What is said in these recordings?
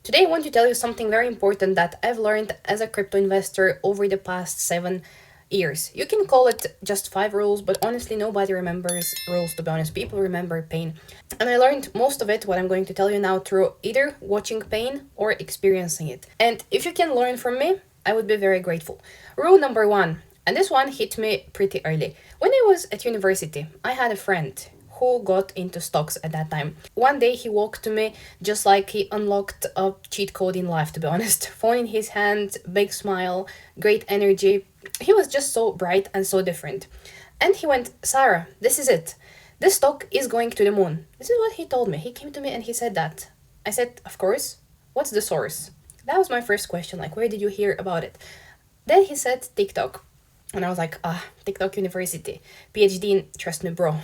Today, I want to tell you something very important that I've learned as a crypto investor over the past 7 years. You can call it just 5 rules, but honestly, nobody remembers rules, to be honest. People remember pain. And I learned most of it, what I'm going to tell you now, through either watching pain or experiencing it. And if you can learn from me, I would be very grateful. Rule number one, and this one hit me pretty early. When I was at university, I had a friend who got into stocks at that time. One day he walked to me just like he unlocked a cheat code in life, to be honest. Phone in his hand, big smile, great energy. He was just so bright and so different. And he went, Sarah, this is it. This stock is going to the moon. This is what he told me. He came to me and he said that. I said, of course. What's the source? That was my first question. Like, where did you hear about it? Then he said TikTok. And I was like, TikTok University. PhD in, trust me, bro.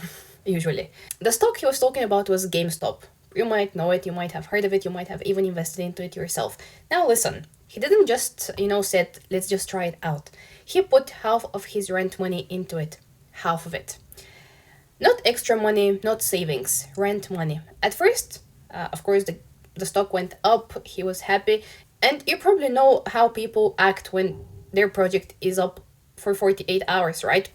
Usually. The stock he was talking about was GameStop. You might know it, you might have heard of it, you might have even invested into it yourself. Now listen, he didn't just, said, let's just try it out. He put half of his rent money into it. Half of it. Not extra money, not savings, rent money. At first, of course, the stock went up, he was happy, and you probably know how people act when their project is up for 48 hours, right?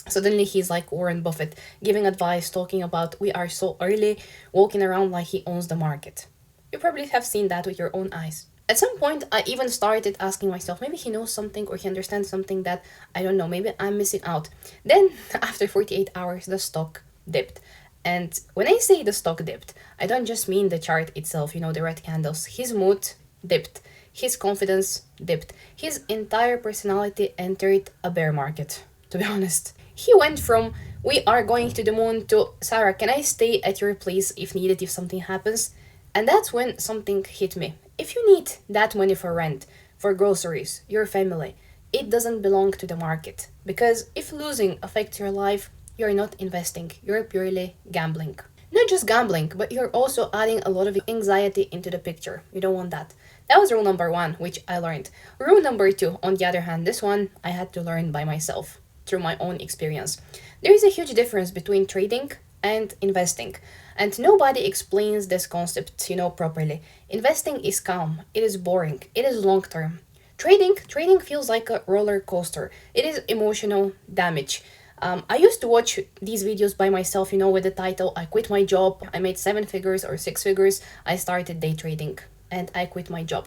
Suddenly he's like Warren Buffett, giving advice, talking about we are so early, walking around like he owns the market. You probably have seen that with your own eyes. At some point, I even started asking myself, maybe he knows something or he understands something that I don't know, maybe I'm missing out. Then, after 48 hours, the stock dipped. And when I say the stock dipped, I don't just mean the chart itself, the red candles. His mood dipped. His confidence dipped. His entire personality entered a bear market, to be honest. He went from, we are going to the moon, to, Sarah, can I stay at your place if needed, if something happens? And that's when something hit me. If you need that money for rent, for groceries, your family, it doesn't belong to the market. Because if losing affects your life, you're not investing, you're purely gambling. Not just gambling, but you're also adding a lot of anxiety into the picture. You don't want that. That was rule number one, which I learned. Rule number two, on the other hand, this one I had to learn by myself through my own experience. There is a huge difference between trading and investing, and nobody explains this concept, properly. Investing is calm, it is boring, it is long term. Trading feels like a roller coaster. It is emotional damage. I used to watch these videos by myself, with the title, I quit my job, I made 7 figures or 6 figures, I started day trading, and I quit my job.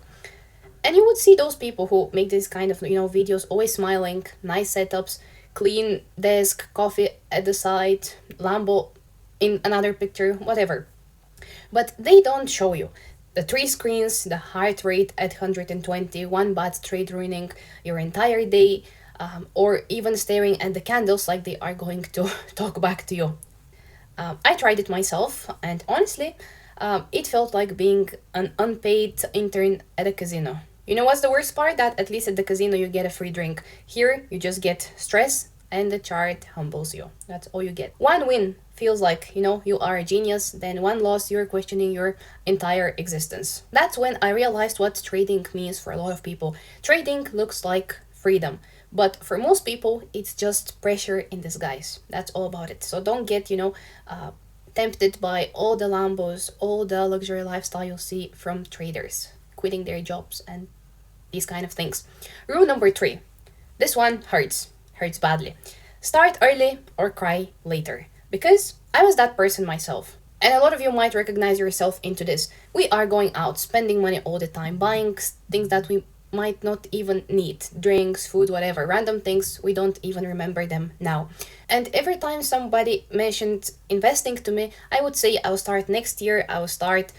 And you would see those people who make this kind of, videos, always smiling, nice setups, clean desk, coffee at the side, Lambo in another picture, whatever. But they don't show you the 3 screens, the heart rate at 120, one bad trade ruining your entire day, or even staring at the candles like they are going to talk back to you. I tried it myself, and honestly, it felt like being an unpaid intern at a casino. You know what's the worst part? That at least at the casino you get a free drink. Here you just get stress and the chart humbles you. That's all you get. One win feels like, you are a genius, then one loss you're questioning your entire existence. That's when I realized what trading means for a lot of people. Trading looks like freedom. But for most people, it's just pressure in disguise. That's all about it. So don't get, tempted by all the Lambos, all the luxury lifestyle you'll see from traders quitting their jobs and these kind of things. Rule number 3. This one hurts badly. Start early or cry later. Because I was that person myself. And a lot of you might recognize yourself into this. We are going out, spending money all the time, buying things that we might not even need, drinks, food, whatever, random things, we don't even remember them now. And every time somebody mentioned investing to me, I would say I'll start next year, I will start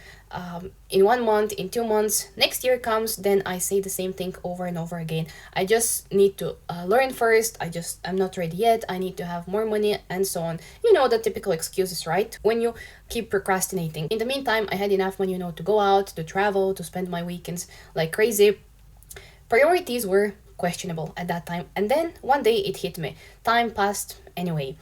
in 1 month, in 2 months. Next year comes, then I say the same thing over and over again. I just need to learn first, I'm not ready yet, I need to have more money, and so on. The typical excuses, right? When you keep procrastinating. In the meantime, I had enough money, to go out, to travel, to spend my weekends like crazy. Priorities were questionable at that time, and then one day it hit me. Time passed anyway.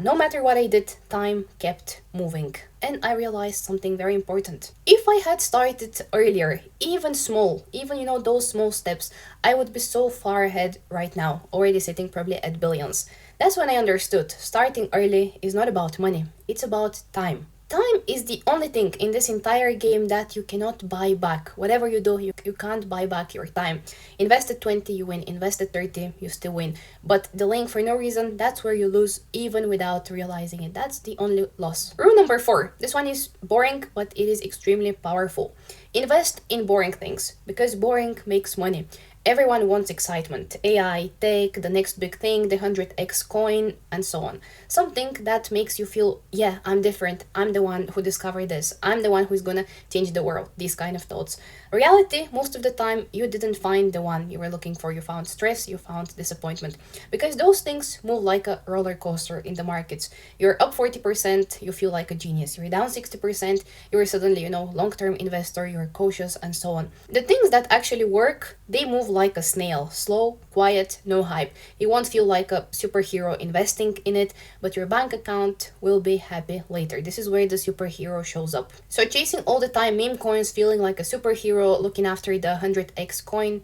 No matter what I did, time kept moving, and I realized something very important. If I had started earlier, even small, even those small steps, I would be so far ahead right now, already sitting probably at billions. That's when I understood starting early is not about money, it's about time. Time is the only thing in this entire game that you cannot buy back. Whatever you do, you can't buy back your time. Invested 20, you win. Invested 30, you still win. But delaying for no reason, that's where you lose even without realizing it. That's the only loss. Rule number 4. This one is boring, but it is extremely powerful. Invest in boring things because boring makes money. Everyone wants excitement, AI, tech, the next big thing, the 100x coin, and so on. Something that makes you feel, yeah, I'm different, I'm the one who discovered this, I'm the one who's gonna change the world, these kind of thoughts. Reality, most of the time, you didn't find the one you were looking for. You found stress, you found disappointment. Because those things move like a roller coaster in the markets. You're up 40%, you feel like a genius. You're down 60%, you're suddenly, long-term investor, you're cautious, and so on. The things that actually work, they move like a snail, slow, quiet, no hype. You won't feel like a superhero investing in it, but your bank account will be happy later. This is where the superhero shows up. So chasing all the time meme coins, feeling like a superhero, looking after the 100x coin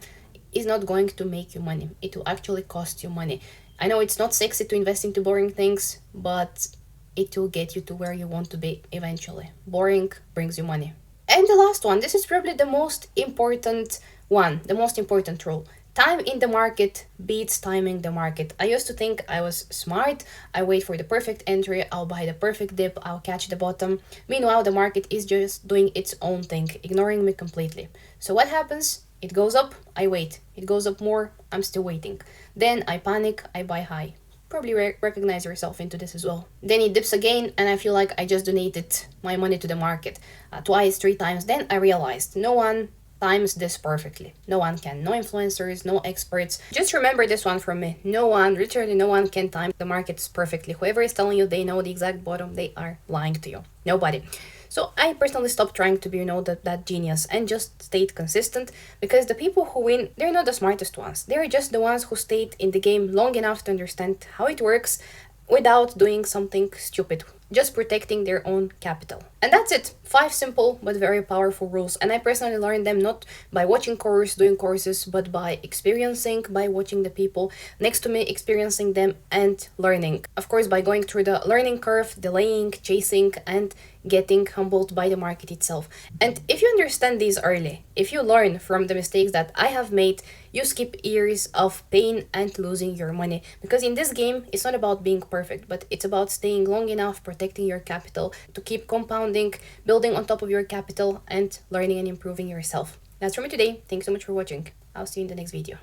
is not going to make you money. It will actually cost you money. I know it's not sexy to invest into boring things, but it will get you to where you want to be eventually. Boring brings you money. And the last one, this is probably the most important one, the most important rule. Time in the market beats timing the market. I used to think I was smart. I wait for the perfect entry, I'll buy the perfect dip, I'll catch the bottom. Meanwhile, the market is just doing its own thing, ignoring me completely. So what happens? It goes up, I wait. It goes up more, I'm still waiting. Then I panic, I buy high. Probably recognize yourself into this as well. Then it dips again and I feel like I just donated my money to the market. Twice, 3 times. Then I realized no one times this perfectly. No one can. No influencers, no experts. Just remember this one from me. No one, literally no one can time the markets perfectly. Whoever is telling you they know the exact bottom, they are lying to you. Nobody. So I personally stopped trying to be, that genius and just stayed consistent because the people who win, they're not the smartest ones. They're just the ones who stayed in the game long enough to understand how it works without doing something stupid, just protecting their own capital. And that's it. 5 simple but very powerful rules. And I personally learned them not by watching doing courses, but by experiencing, by watching the people next to me, experiencing them and learning. Of course, by going through the learning curve, delaying, chasing, and getting humbled by the market itself. And if you understand these early, if you learn from the mistakes that I have made, you skip years of pain and losing your money. Because in this game, it's not about being perfect, but it's about staying long enough, protecting your capital, to keep compounding, building on top of your capital, and learning and improving yourself. That's from me today. Thanks so much for watching. I'll see you in the next video.